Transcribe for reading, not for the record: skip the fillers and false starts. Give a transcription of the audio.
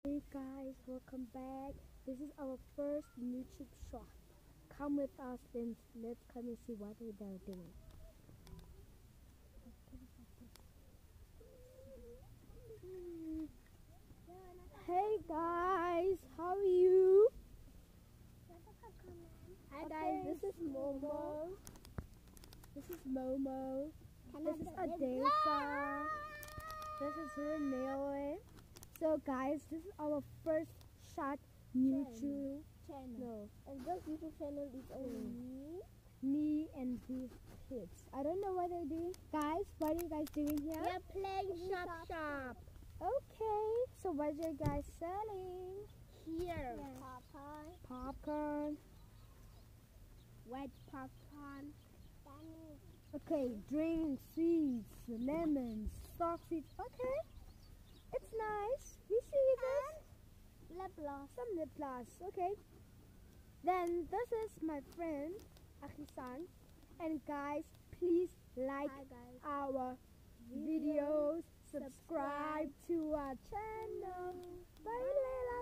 Hey guys, welcome back. This is our first YouTube shot. Come with us and let's come and see what they're doing. Hey guys, how are you? Hi guys, this is Momo. This is Momo. This is Adesa. This is Renee. So guys, this is our first shot YouTube channel. And this YouTube channel is only Me and these kids. I don't know what they're doing. Guys, what are you guys doing here? we are playing shop. Okay, so what are you guys selling? Here. Popcorn. White popcorn. Okay, drinks, sweets, lemons, stock seeds. Okay, it's nice. We see this. Lip gloss. Some lip gloss. Okay. Then this is my friend Akisan. And guys, please like Hi guys. our videos, subscribe to our channel. Bye, Leila.